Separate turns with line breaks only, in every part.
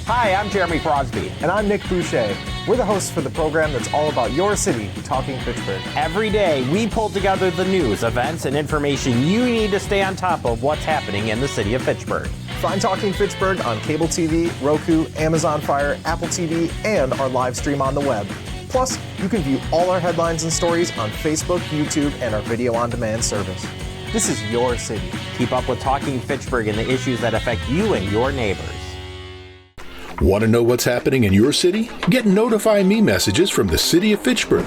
Hi, I'm Jeremy Crosby.
And I'm Nick Boucher. We're the hosts for the program that's all about your city, Talking Fitchburg.
Every day, we pull together the news, events, and information you need to stay on top of what's happening in the city of Fitchburg.
Find Talking Fitchburg on cable TV, Roku, Amazon Fire, Apple TV, and our live stream on the web. Plus, you can view all our headlines and stories on Facebook, YouTube, and our video on demand service. This is your city.
Keep up with Talking Fitchburg and the issues that affect you and your neighbors.
Want to know what's happening in your city? Get Notify Me messages from the City of Fitchburg.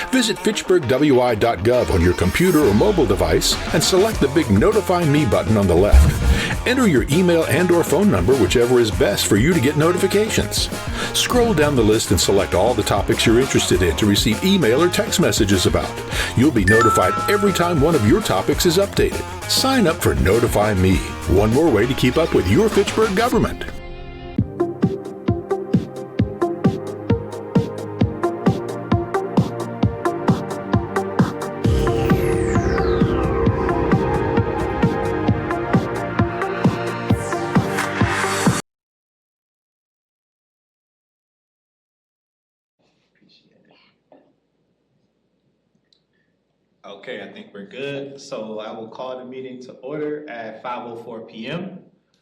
Visit fitchburgwi.gov on your computer or mobile device and select the big Notify Me button on the left. Enter your email and/or phone number, whichever is best for you to get notifications. Scroll down the list and select all the topics you're interested in to receive email or text messages about. You'll be notified every time one of your topics is updated. Sign up for Notify Me, one more way to keep up with your Fitchburg government.
Okay, I think we're good. So I will call the meeting to order at 5:04 p.m.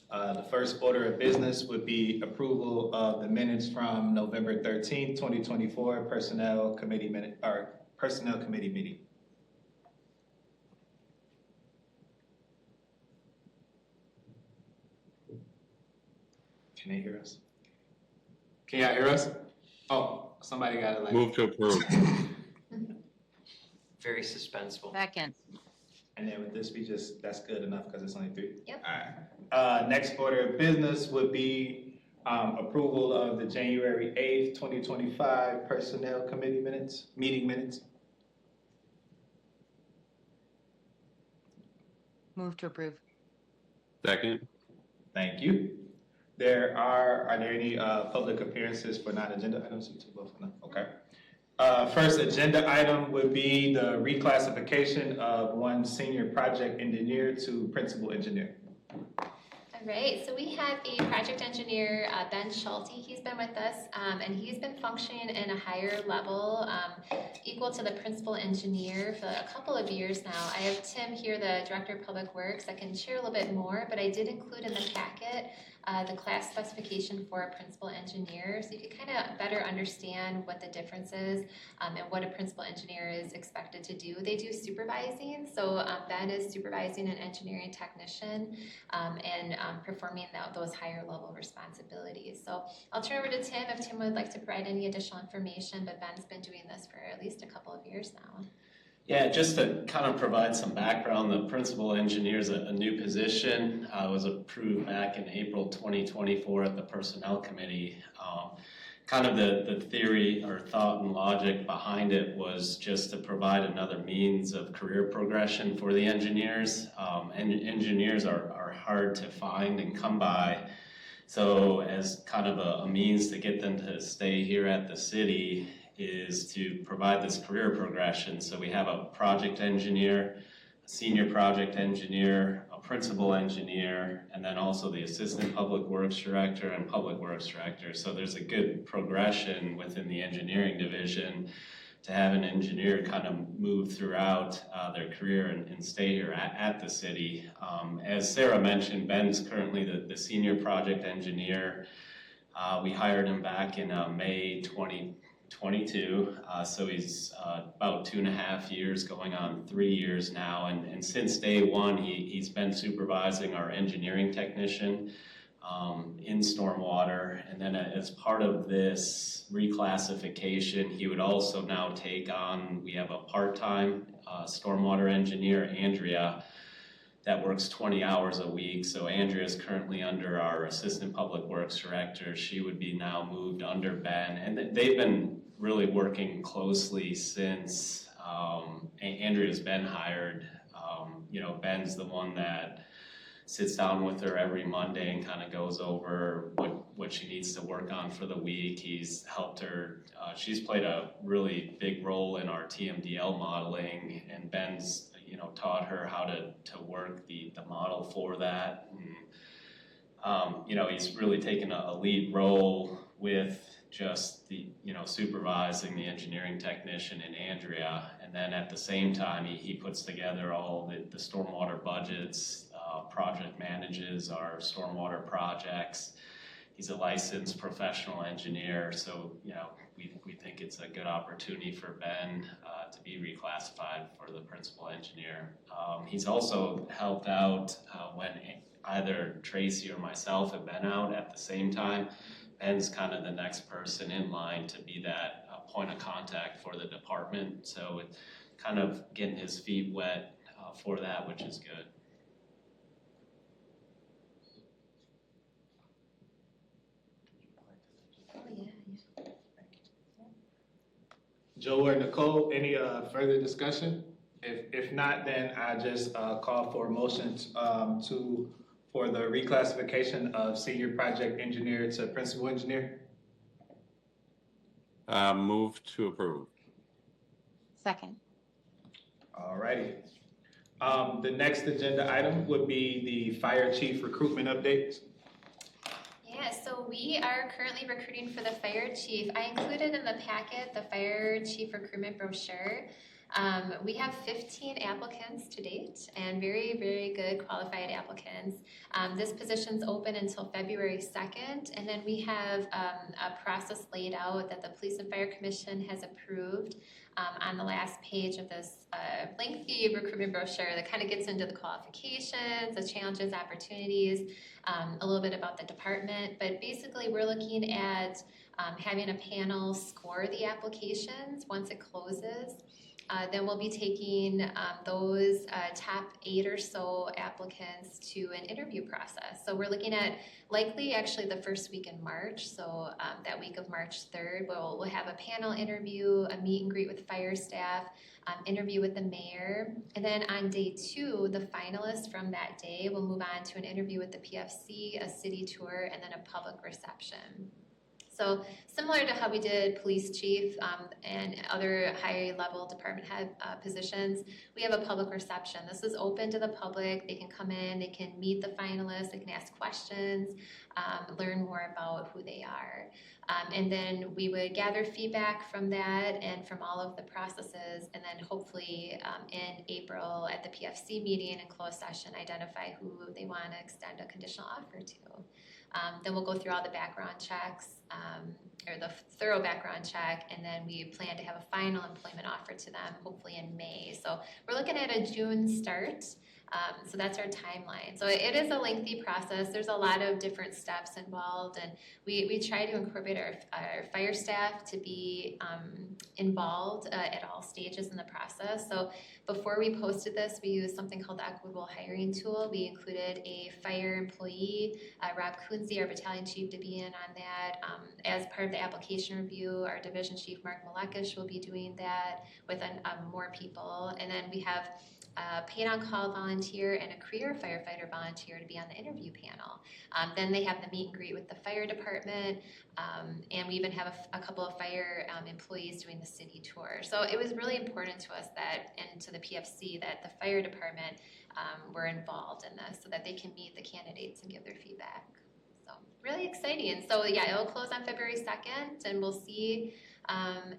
The first order of business would be approval of the minutes from November 13th, 2024 Personnel Committee meeting. Can they hear us? Can y'all hear us? Oh, somebody got it like.
Move to approve.
Very suspenseful.
Second.
And then with this, that's good enough because it's only 3?
Yep.
All right. Next order of business would be approval of the January 8th, 2025 Personnel Committee meeting minutes.
Move to approve.
Second.
Thank you. Are there any public appearances for non-agenda items? You took both of them. Okay. First agenda item would be the reclassification of one senior project engineer to principal engineer.
All right, so we have a project engineer, Ben Schulte. He's been with us and he's been functioning in a higher level, equal to the principal engineer for a couple of years now. I have Tim here, the Director of Public Works, that can share a little bit more, but I did include in the packet the class specification for a principal engineer, so you can kind of better understand what the difference is and what a principal engineer is expected to do. They do supervising, so Ben is supervising an engineering technician and performing those higher level responsibilities. So I'll turn over to Tim if Tim would like to provide any additional information, but Ben's been doing this for at least a couple of years now.
Yeah, just to kind of provide some background, the principal engineer is a new position. Was approved back in April 2024 at the Personnel Committee. Kind of the theory or thought and logic behind it was just to provide another means of career progression for the engineers. Engineers are hard to find and come by. So as kind of a means to get them to stay here at the city is to provide this career progression. So we have a project engineer, a senior project engineer, a principal engineer, and then also the assistant public works director and public works director. So there's a good progression within the engineering division to have an engineer kind of move throughout their career and stay here at the city. As Sarah mentioned, Ben's currently the senior project engineer. We hired him back in May 2022, so he's about 2.5 years, going on 3 years now, and since day one he's been supervising our engineering technician in stormwater, and then as part of this reclassification he would also now take on, we have a part-time stormwater engineer, Andrea, that works 20 hours a week. So Andrea is currently under our assistant public works director. She would be now moved under Ben, and they've been really working closely since Andrea's been hired. Ben's the one that sits down with her every Monday and kind of goes over what she needs to work on for the week. He's helped her. She's played a really big role in our TMDL modeling, and Ben's taught her how to work the model for that. And, He's really taken a lead role with just the, supervising the engineering technician in Andrea. And then at the same time, he puts together all the stormwater budgets, project manages our stormwater projects. He's a licensed professional engineer, so we think it's a good opportunity for Ben to be reclassified for the principal engineer. He's also helped out when either Tracy or myself have been out at the same time. Ben's kind of the next person in line to be that point of contact for the department. So it's kind of getting his feet wet for that, which is good.
Joe or Nicole, any further discussion? If not, then I just call for a motion for the reclassification of senior project engineer to principal engineer.
Move to approve.
Second.
All righty. The next agenda item would be the fire chief recruitment updates.
Yeah, so we are currently recruiting for the fire chief. I included in the packet the fire chief recruitment brochure. We have 15 applicants to date and very, very good qualified applicants. This position's open until February 2nd, and then we have a process laid out that the Police and Fire Commission has approved on the last page of this lengthy recruitment brochure that kind of gets into the qualifications, the challenges, opportunities, a little bit about the department. But basically, we're looking at having a panel score the applications once it closes. Then we'll be taking those top 8 or so applicants to an interview process. So we're looking at likely actually the first week in March. So that week of March 3rd, we'll have a panel interview, a meet and greet with fire staff, interview with the mayor. And then on day 2, the finalists from that day will move on to an interview with the PFC, a city tour, and then a public reception. So similar to how we did police chief and other high level department head positions, we have a public reception. This is open to the public. They can come in, they can meet the finalists, they can ask questions, learn more about who they are. And then we would gather feedback from that and from all of the processes, and then hopefully in April at the PFC meeting and closed session, identify who they want to extend a conditional offer to. Then we'll go through all the background checks, or the thorough background check, and then we plan to have a final employment offer to them hopefully in May. So we're looking at a June start. So that's our timeline. So it is a lengthy process. There's a lot of different steps involved, and we try to incorporate our fire staff to be involved at all stages in the process. So before we posted this, we used something called the Equitable Hiring Tool. We included a fire employee, Rob Kunze, our battalion chief, to be in on that. As part of the application review, our division chief, Mark Malekish, will be doing that with more people. And then we have a paid-on-call volunteer and a career firefighter volunteer to be on the interview panel. Then they have the meet and greet with the fire department, and we even have a couple of fire employees doing the city tour. So it was really important to us that, and to the PFC, that the fire department were involved in this so that they can meet the candidates and give their feedback. So really exciting. And so yeah, it'll close on February 2nd, and we'll see. And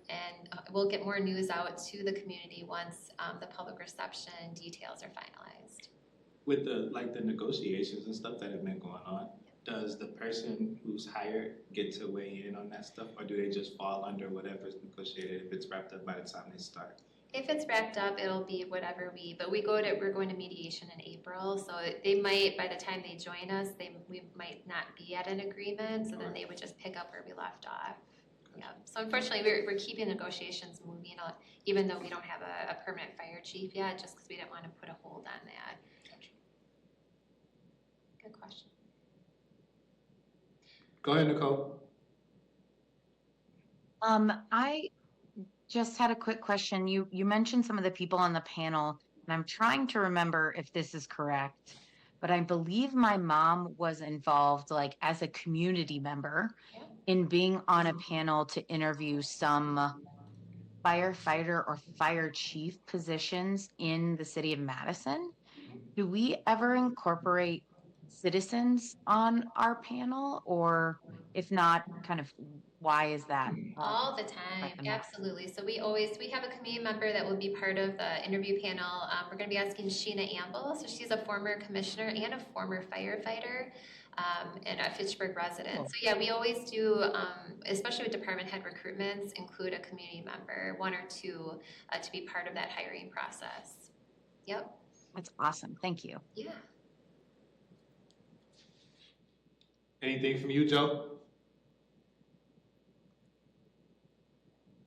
we'll get more news out to the community once the public reception details are finalized.
With the negotiations and stuff that have been going on, does the person who's hired get to weigh in on that stuff, or do they just fall under whatever's negotiated if it's wrapped up by the time they start?
If it's wrapped up, it'll be whatever we're going to mediation in April, so they might, by the time they join us, we might not be at an agreement, so then they would just pick up where we left off. Yeah. So unfortunately, we're keeping negotiations moving, even though we don't have a permanent fire chief yet, just because we didn't want to put a hold on that.
Gotcha.
Good question.
Go ahead, Nicole.
I just had a quick question. You mentioned some of the people on the panel, and I'm trying to remember if this is correct, but I believe my mom was involved, as a community member, in being on a panel to interview some firefighter or fire chief positions in the city of Madison. Do we ever incorporate citizens on our panel, or if not, kind of why is that?
All the time,
recommended?
absolutely. So we have a community member that will be part of the interview panel. We're going to be asking Sheena Amble. So she's a former commissioner and a former firefighter, and a Fitchburg resident.
Cool.
So yeah, we always do, especially with department head recruitments, include a community member, one or two, to be part of that hiring process. Yep.
That's awesome. Thank you.
Yeah.
Anything from you, Joe?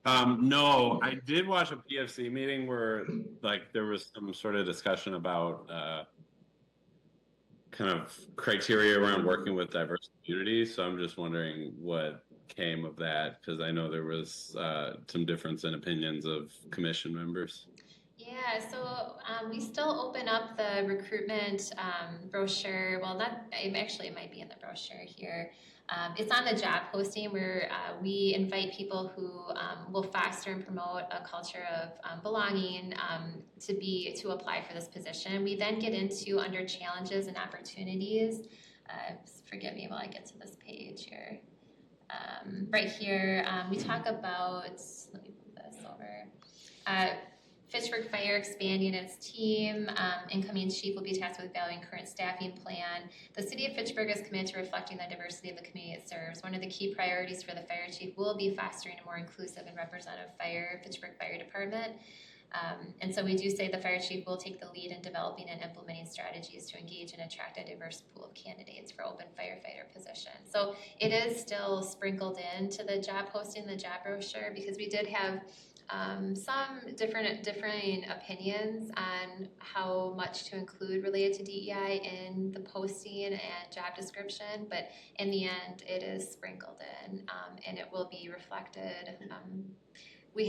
No, I did watch a PFC meeting where like there was some sort of discussion about kind of criteria around working with diverse communities. So I'm just wondering what came of that, because I know there was some difference in opinions of commission members.
Yeah, so we still open up the recruitment brochure. Well, it might be in the brochure here. It's on the job posting where we invite people who will foster and promote a culture of belonging to apply for this position. We then get into under challenges and opportunities. Forgive me while I get to this page here. Right here, we talk about, let me move this over. Fitchburg Fire expanding its team. Incoming chief will be tasked with valuing current staffing plan. The city of Fitchburg is committed to reflecting the diversity of the community it serves. One of the key priorities for the fire chief will be fostering a more inclusive and representative Fitchburg Fire Department. And so we do say the fire chief will take the lead in developing and implementing strategies to engage and attract a diverse pool of candidates for open firefighter positions. So it is still sprinkled into the job posting, the job brochure, because we did have some differing opinions on how much to include related to DEI in the posting and job description, but in the end, it is sprinkled in, and it will be reflected. We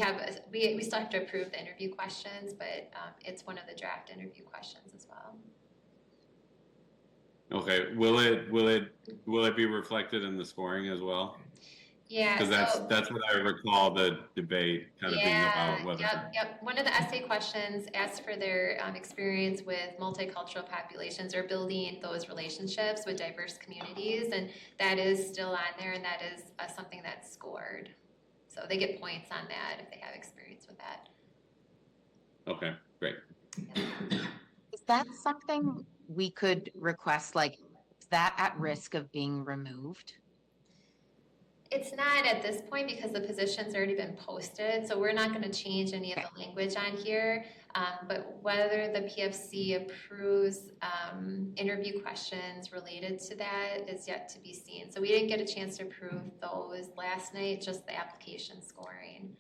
still have to approve the interview questions, but it's one of the draft interview questions as well.
Okay, will it be reflected in the scoring as well?
Yeah,
because that's what I recall the debate kind of being about whether.
Yep. One of the essay questions asked for their experience with multicultural populations or building those relationships with diverse communities, and that is still on there, and that is something that's scored. So they get points on that if they have experience with that.
Okay, great.
Is that something we could request, like, is that at risk of being removed?
It's not at this point because the position's already been posted, so we're not going to change any of the language on here. But whether the PFC approves interview questions related to that is yet to be seen. So we didn't get a chance to approve those last night, just the application scoring.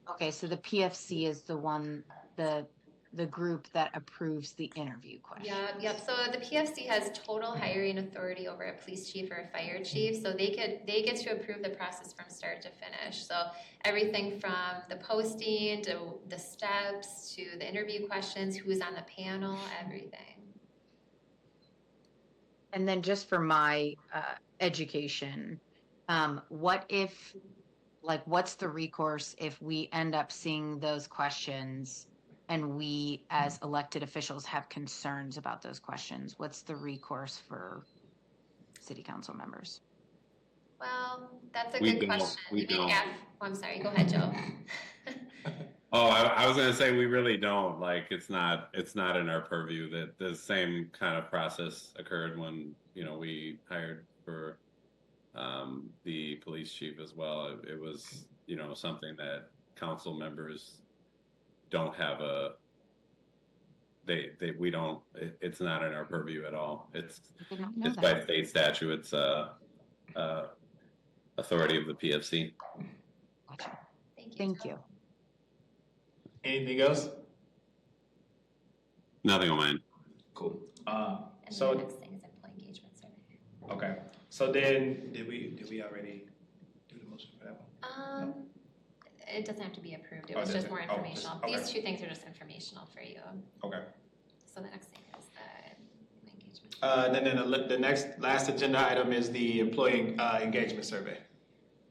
Okay, so the PFC is the one, the group that approves the interview questions.
Yep. So the PFC has total hiring authority over a police chief or a fire chief, so they get to approve the process from start to finish. So everything from the posting to the steps to the interview questions, who's on the panel, everything.
And then just for my education, what if, like, what's the recourse if we end up seeing those questions and we as elected officials have concerns about those questions? What's the recourse for city council members?
Well, that's a good question. I'm sorry, go ahead, Joe.
Oh, I was going to say we really don't. Like, it's not in our purview. That the same kind of process occurred when we hired for the police chief as well. It was something that council members don't have we don't. It's not in our purview at all. It's by state statute. It's authority of the PFC.
Gotcha.
Thank you.
Thank you.
Anything else?
Nothing on mine.
Cool.
And
So
the next thing is employee engagement survey.
okay. So then, did we already do the motion for that one?
It doesn't have to be approved. It
Oh,
was
it
just
doesn't?
more
Oh,
informational.
okay.
These two things are just informational for you.
Okay.
So the next thing is the engagement.
Then the last agenda item is the employee engagement survey.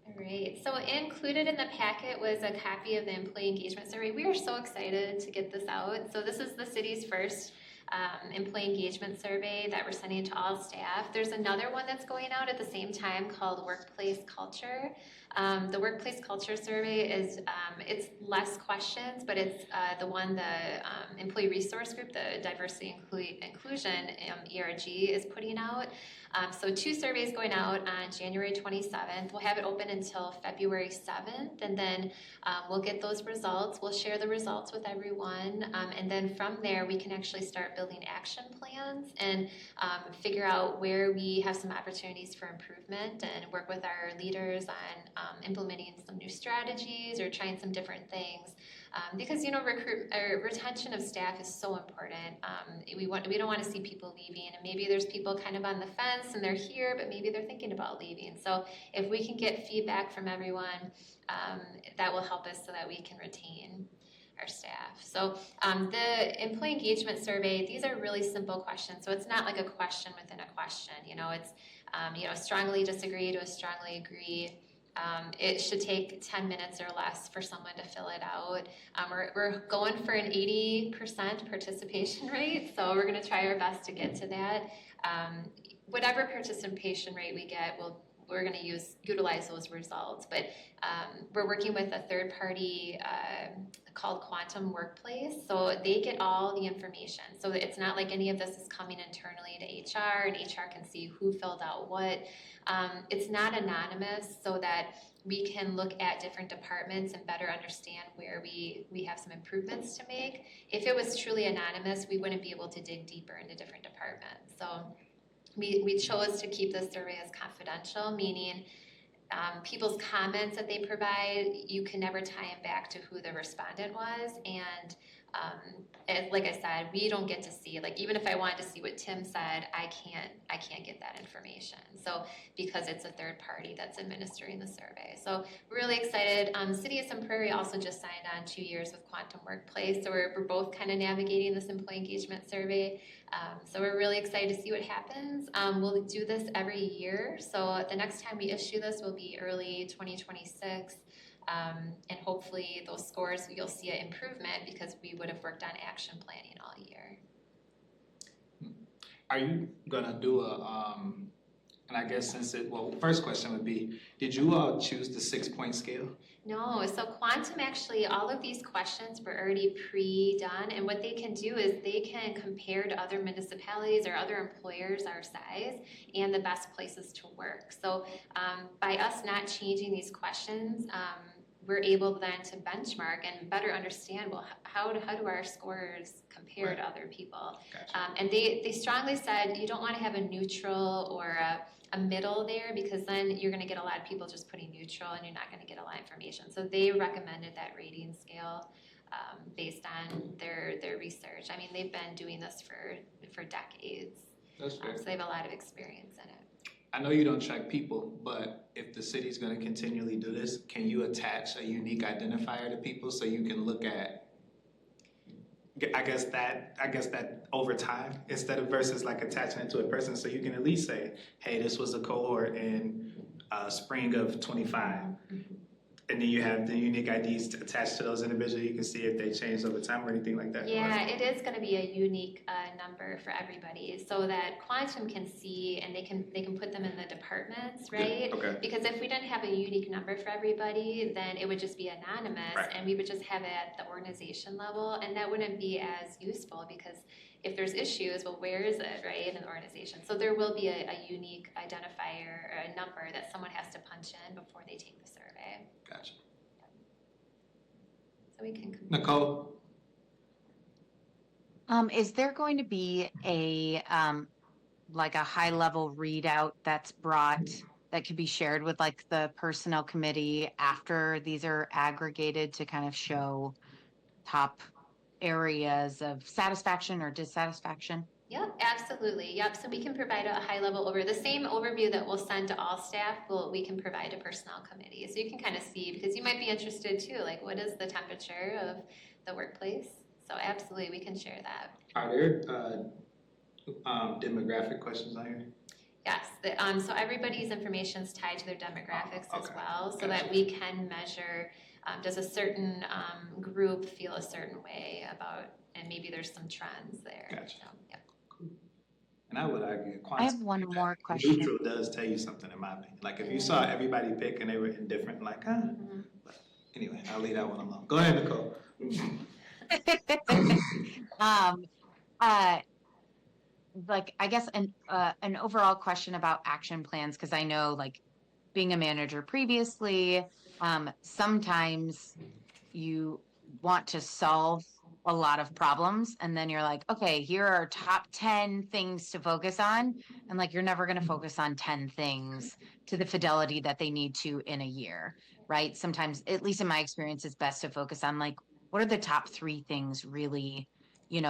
All right. So included in the packet was a copy of the employee engagement survey. We are so excited to get this out. So this is the city's first employee engagement survey that we're sending to all staff. There's another one that's going out at the same time called Workplace Culture. The Workplace Culture Survey is, it's less questions, but it's the Employee Resource Group, the Diversity Inclusion ERG is putting out. So 2 surveys going out on January 27th. We'll have it open until February 7th, and then we'll get those results. We'll share the results with everyone, and then from there we can actually start building action plans and figure out where we have some opportunities for improvement and work with our leaders on implementing some new strategies or trying some different things. Because retention of staff is so important. We don't want to see people leaving, and maybe there's people kind of on the fence and they're here, but maybe they're thinking about leaving. So if we can get feedback from everyone, that will help us so that we can retain our staff. So the employee engagement survey, these are really simple questions. So it's not like a question within a question. It's strongly disagree to a strongly agree. It should take 10 minutes or less for someone to fill it out. We're going for an 80% participation rate, so we're going to try our best to get to that. Whatever participation rate we get, we're going to utilize those results. But we're working with a third party called Quantum Workplace, so they get all the information. So it's not like any of this is coming internally to HR, and HR can see who filled out what. It's not anonymous, so that we can look at different departments and better understand where we have some improvements to make. If it was truly anonymous, we wouldn't be able to dig deeper into different departments. So we chose to keep this survey as confidential, meaning people's comments that they provide, you can never tie them back to who the respondent was. And like I said, we don't get to see, like, even if I wanted to see what Tim said, I can't get that information. So because it's a third party that's administering the survey. So really excited. City of Sun Prairie also just signed on 2 years with Quantum Workplace. So we're both kind of navigating this employee engagement survey. So we're really excited to see what happens. We'll do this every year. So the next time we issue this will be early 2026. And hopefully those scores, you'll see an improvement because we would have worked on action planning all year.
Are you gonna do and I guess first question would be, did you all choose the 6-point scale?
No, so Quantum actually, all of these questions were already pre-done, and what they can do is they can compare to other municipalities or other employers our size and the best places to work. So by us not changing these questions, we're able then to benchmark and better understand, well, how do our scores compare to other people?
Gotcha.
And they strongly said you don't want to have a neutral or a middle there, because then you're going to get a lot of people just putting neutral and you're not going to get a lot of information. So they recommended that rating scale based on their research. I mean, they've been doing this for decades.
That's fair.
So they have a lot of experience in it.
I know you don't track people, but if the city's going to continually do this, can you attach a unique identifier to people so you can look at, I guess that over time, instead of versus like attaching it to a person, so you can at least say, hey, this was a cohort in spring of 25. And then you have the unique IDs attached to those individuals. You can see if they changed over time or anything like that.
Yeah, it is going to be a unique number for everybody, so that Quantum can see and they can put them in the departments, right?
Yeah, okay.
Because if we didn't have a unique number for everybody, then it would just be anonymous,
right.
And we would just have it at the organization level, and that wouldn't be as useful, because if there's issues, well, where is it, right, in the organization? So there will be a unique identifier or a number that someone has to punch in before they take the survey.
Gotcha.
So we can.
Nicole?
Is there going to be a like a high level readout that's brought that could be shared with like the personnel committee after these are aggregated to kind of show top areas of satisfaction or dissatisfaction?
Yep, absolutely. Yep. So we can provide a high level overview. The same overview that we'll send to all staff, we can provide to personnel committee. So you can kind of see, because you might be interested too, like what is the temperature of the workplace? So absolutely, we can share that.
Are there demographic questions on here?
Yes. So everybody's information is tied to their demographics as well, so
Gotcha.
that we can measure, does a certain group feel a certain way about and maybe there's some trends there.
Gotcha.
So, yep.
And I would argue
I have one more question.
neutral does tell you something, in my opinion. Like if you saw everybody pick and they were indifferent, like, But anyway, I'll leave that one alone. Go ahead, Nicole.
Like I guess an overall question about action plans, because I know like being a manager previously, sometimes you want to solve a lot of problems and then you're like, okay, here are top 10 things to focus on, and like you're never going to focus on 10 things to the fidelity that they need to in a year, right? Sometimes, at least in my experience, it's best to focus on like what are the top 3 things really,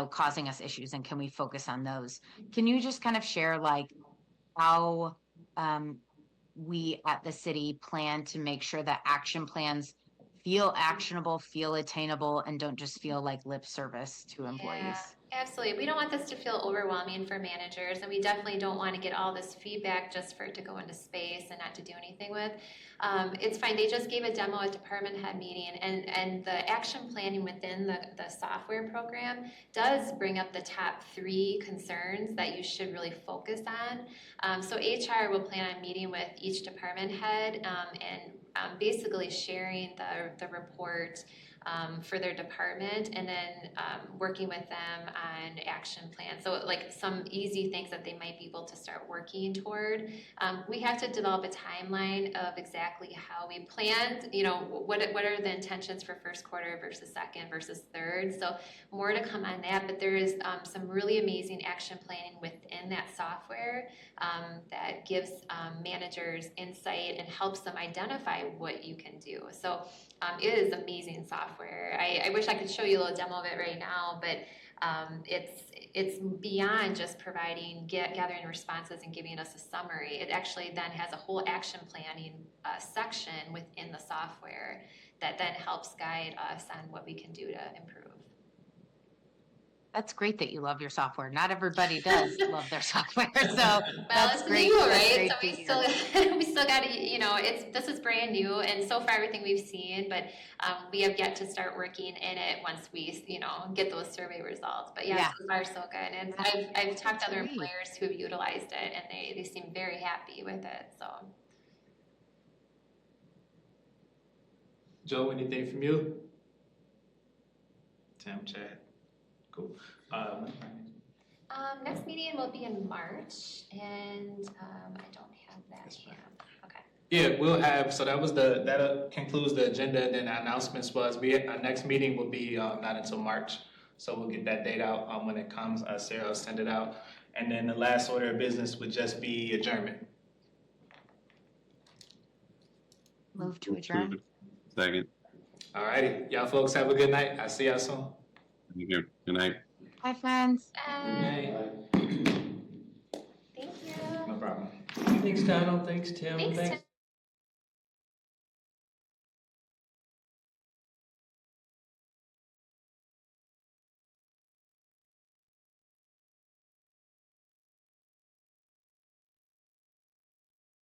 causing us issues, and can we focus on those? Can you just kind of share like how we at the city plan to make sure that action plans feel actionable, feel attainable, and don't just feel like lip service to employees?
Yeah, absolutely. We don't want this to feel overwhelming for managers, and we definitely don't want to get all this feedback just for it to go into space and not to do anything with. It's fine. They just gave a demo at department head meeting, and the action planning within the software program does bring up the top 3 concerns that you should really focus on. So HR will plan on meeting with each department head and basically sharing the report for their department, and then working with them on action plans. So like some easy things that they might be able to start working toward. We have to develop a timeline of exactly how we planned, what are the intentions for first quarter versus second versus third. So more to come on that, but there is some really amazing action planning within that software that gives managers insight and helps them identify what you can do. So it is amazing software. I wish I could show you a little demo of it right now, but it's beyond just gathering responses and giving us a summary. It actually then has a whole action planning section within the software that then helps guide us on what we can do to improve.
That's great that you love your software. Not everybody does love their software, so
Well,
that's
it's
great.
new,
That's
right?
great
So
to
we
hear.
still got to, this is brand new, and so far everything we've seen, but we have yet to start working in it once we, get those survey results. But yeah, so far so good. And I've talked to other
Great.
employers who have utilized it, and they seem very happy with it. So.
Joe, anything from you? Tim, Chad. Cool.
Next meeting will be in March, and I don't have that yet. Okay.
Yeah, we'll have, so that concludes the agenda, and then our announcements was, our next meeting will be not until March, so we'll get that date out when it comes. Sarah will send it out, and then the last order of business would just be adjournment.
Move to adjourn.
Second.
All righty, y'all folks have a good night. I'll see y'all soon.
Thank you. Good night.
Hi, friends.
Thank you.
No problem.
Thanks, Donald. Thanks, Tim.
Thanks, Tim.